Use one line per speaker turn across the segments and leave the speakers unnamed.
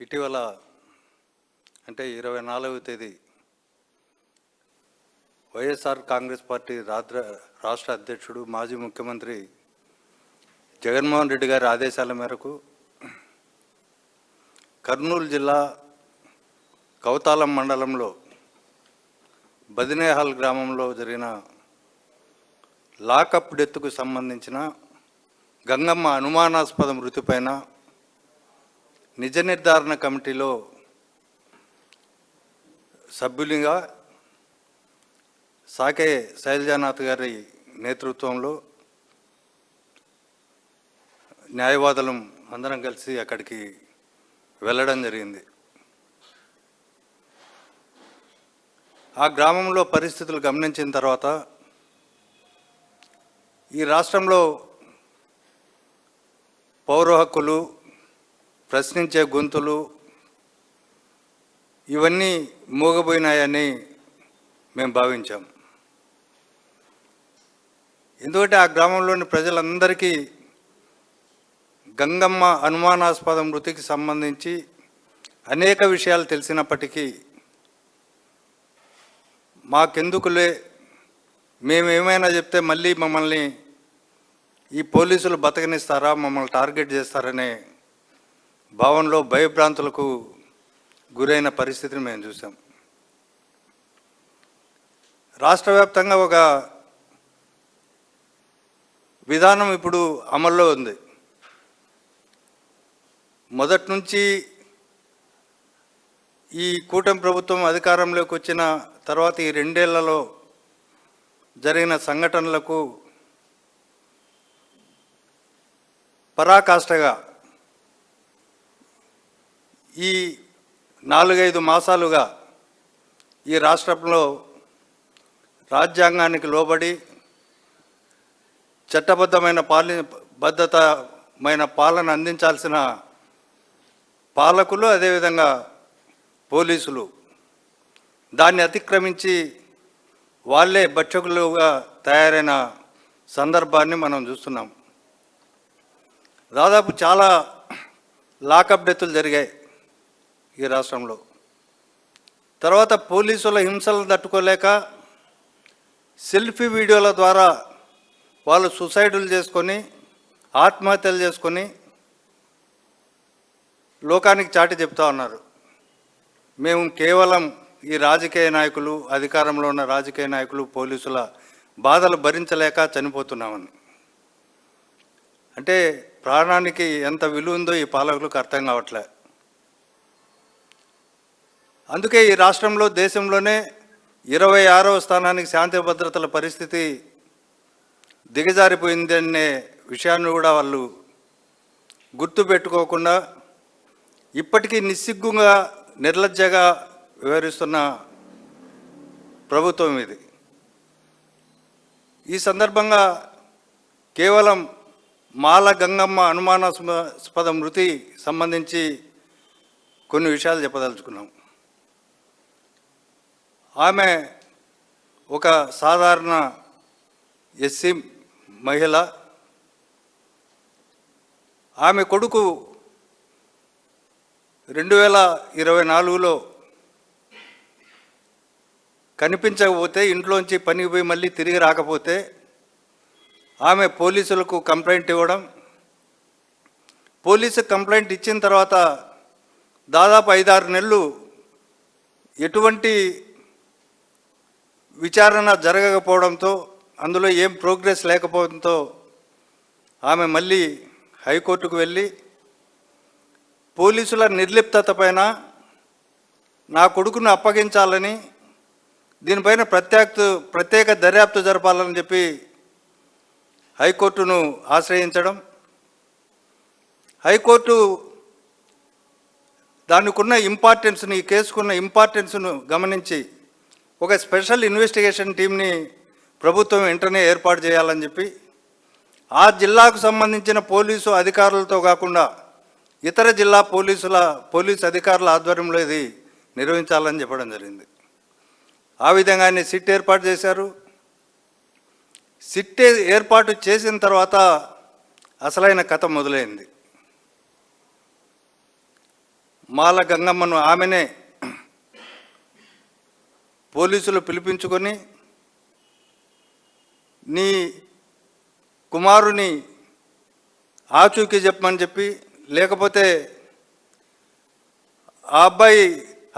ఇటీవల అంటే 24వ తేదీ వైఎస్ఆర్ కాంగ్రెస్ పార్టీ రాష్ట్ర అధ్యక్షుడు మాజీ ముఖ్యమంత్రి జగన్మోహన్ రెడ్డి గారి ఆదేశాల మేరకు కర్నూలు జిల్లా కౌతాలం మండలంలో బదినేహాల్ గ్రామంలో జరిగిన లాకప్ డెత్కు సంబంధించిన గంగమ్మ అనుమానాస్పద మృతిపైన నిజ నిర్ధారణ కమిటీలో సభ్యులుగా సాకే శైలజానాథ్ గారి నేతృత్వంలో న్యాయవాదులం అందరం కలిసి అక్కడికి వెళ్ళడం జరిగింది. ఆ గ్రామంలో పరిస్థితులు గమనించిన తర్వాత ఈ రాష్ట్రంలో పౌర హక్కులు, ప్రశ్నించే గొంతులు ఇవన్నీ మూగబోయినాయని మేము భావించాం. ఎందుకంటే ఆ గ్రామంలోని ప్రజలందరికీ గంగమ్మ అనుమానాస్పద మృతికి సంబంధించి అనేక విషయాలు తెలిసినప్పటికీ మాకెందుకులే, మేమేమైనా చెప్తే మళ్ళీ మమ్మల్ని ఈ పోలీసులు బతకనిస్తారా, మమ్మల్ని టార్గెట్ చేస్తారనే భావనలో భయభ్రాంతులకు గురైన పరిస్థితిని మేము చూసాం. రాష్ట్ర వ్యాప్తంగా ఒక విధానం ఇప్పుడు అమల్లో ఉంది. మొదటి నుంచి ఈ కూటమి ప్రభుత్వం అధికారంలోకి వచ్చిన తర్వాత ఈ 2 ఏళ్లలో జరిగిన సంఘటనలకు పరాకాష్ఠగా ఈ 4-5 మాసాలుగా ఈ రాష్ట్రంలో రాజ్యాంగానికి లోబడి చట్టబద్ధమైన పాలన అందించాల్సిన పాలకులు, అదేవిధంగా పోలీసులు దాన్ని అతిక్రమించి వాళ్ళే భక్షకులుగా తయారైన సందర్భాన్ని మనం చూస్తున్నాం. దాదాపు చాలా లాకప్ డెత్తులు జరిగాయి ఈ రాష్ట్రంలో. తర్వాత పోలీసుల హింసలు తట్టుకోలేక సెల్ఫీ వీడియోల ద్వారా వాళ్ళు సూసైడులు చేసుకొని, ఆత్మహత్యలు చేసుకొని లోకానికి చాటి చెప్తా ఉన్నారు, మేము కేవలం ఈ రాజకీయ నాయకులు, అధికారంలో ఉన్న రాజకీయ నాయకులు, పోలీసుల బాధలు భరించలేక చనిపోతున్నామని. అంటే ప్రాణానికి ఎంత విలువ ఉందో ఈ పాలకులకు అర్థం కావట్లే. అందుకే ఈ రాష్ట్రంలో దేశంలోనే 26వ స్థానానికి శాంతి భద్రతల పరిస్థితి దిగజారిపోయింది అనే విషయాన్ని కూడా వాళ్ళు గుర్తుపెట్టుకోకుండా ఇప్పటికీ నిస్సిగ్గుగా, నిర్లజ్జగా వ్యవహరిస్తున్న ప్రభుత్వం ఇది. ఈ సందర్భంగా కేవలం మాల గంగమ్మ అనుమానాస్పద మృతి సంబంధించి కొన్ని విషయాలు చెప్పదలుచుకున్నాం. ఆమె ఒక సాధారణ ఎస్సీ మహిళ. ఆమె కొడుకు 2024లో కనిపించకపోతే, ఇంట్లోంచి పనికి పోయి మళ్ళీ తిరిగి రాకపోతే ఆమె పోలీసులకు కంప్లైంట్ ఇవ్వడం, పోలీసు కంప్లైంట్ ఇచ్చిన తర్వాత దాదాపు 5-6 నెలలు ఎటువంటి విచారణ జరగకపోవడంతో, అందులో ఏం ప్రోగ్రెస్ లేకపోవడంతో ఆమె మళ్ళీ హైకోర్టుకు వెళ్ళి పోలీసుల నిర్లిప్తత పైన నా కొడుకును అప్పగించాలని, దీనిపైన ప్రత్యేక దర్యాప్తు జరపాలని చెప్పి హైకోర్టును ఆశ్రయించడం, హైకోర్టు దానికున్న ఇంపార్టెన్స్ని, ఈ కేసుకున్న ఇంపార్టెన్స్ను గమనించి ఒక స్పెషల్ ఇన్వెస్టిగేషన్ టీంని ప్రభుత్వం వెంటనే ఏర్పాటు చేయాలని చెప్పి ఆ జిల్లాకు సంబంధించిన పోలీసు అధికారులతో కాకుండా ఇతర జిల్లా పోలీసు అధికారుల ఆధ్వర్యంలో ఇది నిర్వహించాలని చెప్పడం జరిగింది. ఆ విధంగానే సిట్ ఏర్పాటు చేశారు. సిట్ ఏర్పాటు చేసిన తర్వాత అసలైన కథ మొదలైంది. మాల గంగమ్మను ఆమెనే పోలీసులు పిలిపించుకొని నీ కుమారుని ఆచూకీ చెప్పమని చెప్పి, లేకపోతే ఆ అబ్బాయి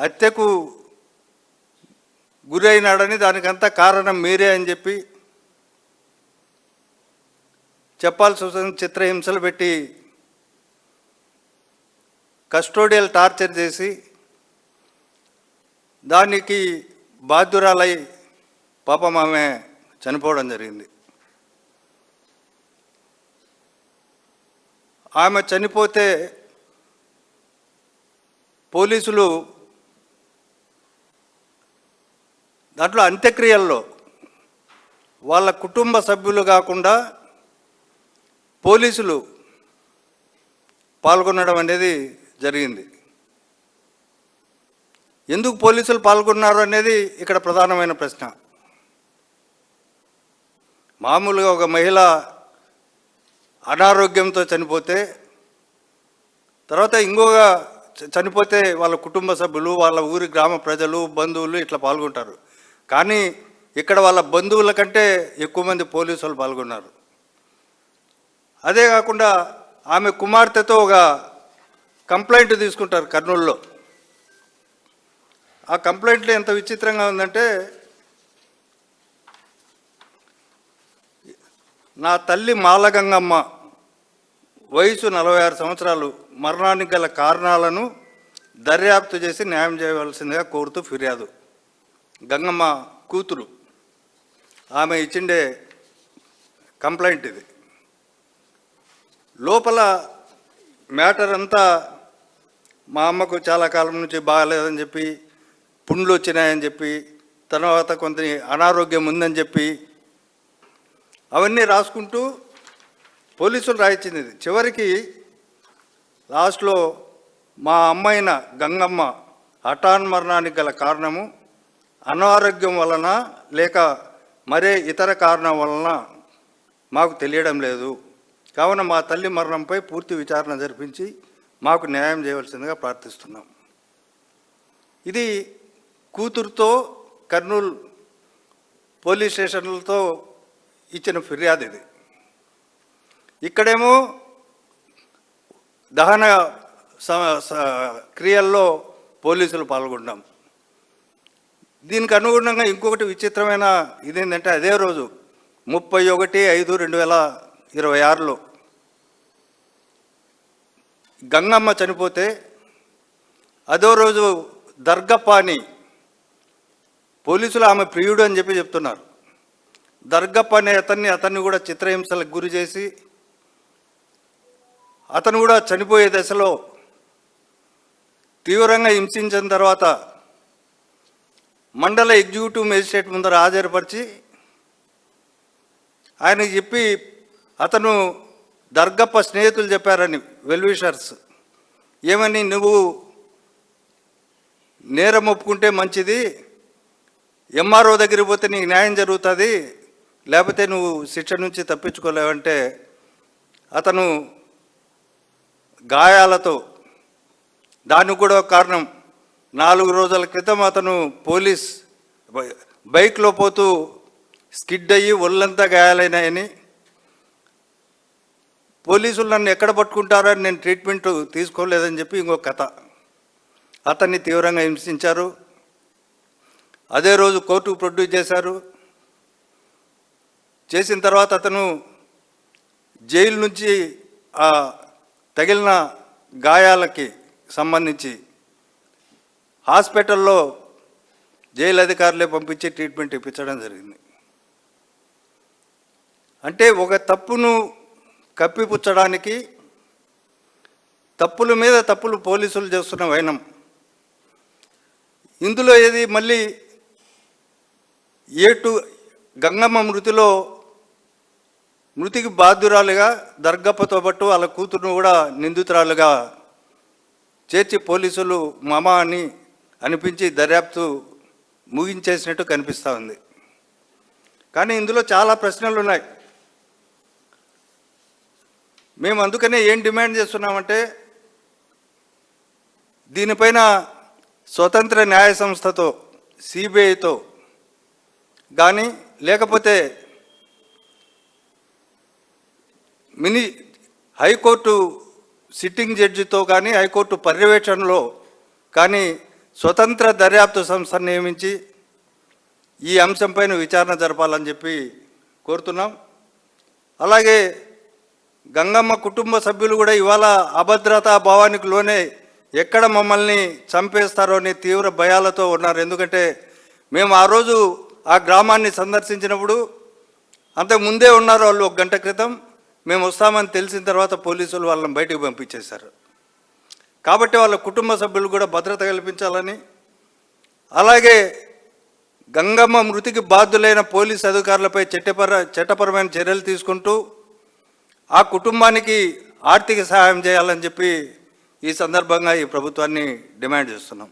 హత్యకు గురైనాడని దానికంతా కారణం మీరే అని చెప్పి చెప్పాల్సి వస్తుంది. చిత్రహింసలు పెట్టి కస్టోడియల్ టార్చర్ చేసి దానికి బాధ్యురాలై పాపం ఆమె చనిపోవడం జరిగింది. ఆమె చనిపోతే పోలీసులు దాంట్లో అంత్యక్రియల్లో వాళ్ళ కుటుంబ సభ్యులు కాకుండా పోలీసులు పాల్గొనడం అనేది జరిగింది. ఎందుకు పోలీసులు పాల్గొన్నారు అనేది ఇక్కడ ప్రధానమైన ప్రశ్న. మామూలుగా ఒక మహిళ అనారోగ్యంతో చనిపోతే, తర్వాత ఇంకొక చనిపోతే వాళ్ళ కుటుంబ సభ్యులు, వాళ్ళ ఊరి గ్రామ ప్రజలు, బంధువులు ఇట్లా పాల్గొంటారు. కానీ ఇక్కడ వాళ్ళ బంధువుల కంటే ఎక్కువ మంది పోలీసులు పాల్గొన్నారు. అదే కాకుండా ఆమె కుమార్తెతో ఒక కంప్లైంట్ తీసుకుంటారు కర్నూలులో. ఆ కంప్లైంట్లో ఎంత విచిత్రంగా ఉందంటే, నా తల్లి మాలగంగమ్మ వయసు 46 సంవత్సరాలు, మరణానికి గల కారణాలను దర్యాప్తు చేసి న్యాయం చేయవలసిందిగా కోరుతూ ఫిర్యాదు. గంగమ్మ కూతురు ఆమె ఇచ్చిండే కంప్లైంట్ ఇది. లోపల మ్యాటర్ అంతా మా అమ్మకు చాలా కాలం నుంచి బాగాలేదని చెప్పి, పుండ్లు వచ్చినాయని చెప్పి, తర్వాత కొంత అనారోగ్యం ఉందని చెప్పి అవన్నీ రాసుకుంటూ పోలీసులు రాయించింది. చివరికి లాస్ట్లో మా అమ్మాయిన గంగమ్మ హఠాన్మరణానికి గల కారణము అనారోగ్యం వలన లేక మరే ఇతర కారణం వలన మాకు తెలియడం లేదు, కావున మా తల్లి మరణంపై పూర్తి విచారణ జరిపించి మాకు న్యాయం చేయవలసిందిగా ప్రార్థిస్తున్నాం. ఇది కూతురుతో కర్నూలు పోలీస్ స్టేషన్లతో ఇచ్చిన ఫిర్యాదు ఇది. ఇక్కడేమో దహన క్రియల్లో పోలీసులు పాల్గొన్నాం. దీనికి అనుగుణంగా ఇంకొకటి విచిత్రమైన ఇదేంటంటే, అదే రోజు 31/5/2026లో గంగమ్మ చనిపోతే అదో రోజు దర్గప్పని పోలీసులు ఆమె ప్రియుడు అని చెప్పి చెప్తున్నారు. దర్గప్ప అనే అతన్ని కూడా చిత్రహింసలకు గురి చేసి అతను కూడా చనిపోయే దశలో తీవ్రంగా హింసించిన తర్వాత మండల ఎగ్జిక్యూటివ్ మేజిస్ట్రేట్ ముందర హాజరుపరిచి ఆయనకి చెప్పి, అతను దర్గప్ప స్నేహితులు చెప్పారని, వెల్విషర్స్ ఏమని, నువ్వు నేరం ఒప్పుకుంటే మంచిది, ఎంఆర్ఓ దగ్గరికి పోతే నీకు న్యాయం జరుగుతుంది, లేకపోతే నువ్వు శిక్ష నుంచి తప్పించుకోలేవంటే అతను గాయాలతో, దానికి కూడా ఒక కారణం, 4 రోజుల క్రితం అతను పోలీస్ బైక్లో పోతూ స్కిడ్ అయ్యి ఒళ్ళంతా గాయాలైనాయని, పోలీసులు నన్ను ఎక్కడ పట్టుకుంటారని నేను ట్రీట్మెంట్ తీసుకోలేదని చెప్పి ఇంకొక కథ. అతన్ని తీవ్రంగా హింసించారు. అదే రోజు కోర్టుకు ప్రొడ్యూస్ చేశారు. చేసిన తర్వాత అతను జైలు నుంచి ఆ తగిలిన గాయాలకి సంబంధించి హాస్పిటల్లో జైలు అధికారులే పంపించి ట్రీట్మెంట్ ఇప్పించడం జరిగింది. అంటే ఒక తప్పును కప్పిపుచ్చడానికి తప్పుల మీద తప్పులు పోలీసులు చేస్తున్న వైనం. ఇందులో ఏది మళ్ళీ గంగమ్మ మృతికి బాధ్యురాలుగా దర్గప్పతో పాటు వాళ్ళ కూతురును కూడా నిందితురాలుగా చేర్చి పోలీసులు మమ అని అనిపించి దర్యాప్తు ముగించేసినట్టు కనిపిస్తూ ఉంది. కానీ ఇందులో చాలా ప్రశ్నలు ఉన్నాయి. మేము అందుకనే ఏం డిమాండ్ చేస్తున్నామంటే, దీనిపైన స్వతంత్ర న్యాయ సంస్థతో సిబిఐతో కానీ లేకపోతే హైకోర్టు సిట్టింగ్ జడ్జితో కానీ హైకోర్టు పర్యవేక్షణలో కానీ స్వతంత్ర దర్యాప్తు సంస్థను నియమించి ఈ అంశంపైన విచారణ జరపాలని చెప్పి కోరుతున్నాం. అలాగే గంగమ్మ కుటుంబ సభ్యులు కూడా ఇవాళ అభద్రతా భావానికి లోనే ఎక్కడ మమ్మల్ని చంపేస్తారో అని తీవ్ర భయాలతో ఉన్నారు. ఎందుకంటే మేము ఆ రోజు ఆ గ్రామాన్ని సందర్శించినప్పుడు అంతకు ముందే ఉన్నారు వాళ్ళు 1 గంట క్రితం. మేము వస్తామని తెలిసిన తర్వాత పోలీసులు వాళ్ళని బయటకు పంపించేశారు. కాబట్టి వాళ్ళ కుటుంబ సభ్యులు కూడా భద్రత కల్పించాలని, అలాగే గంగమ్మ మృతికి బాధ్యులైన పోలీసు అధికారులపై చట్టపరమైన చర్యలు తీసుకుంటూ ఆ కుటుంబానికి ఆర్థిక సహాయం చేయాలని చెప్పి ఈ సందర్భంగా ఈ ప్రభుత్వాన్ని డిమాండ్ చేస్తున్నాం.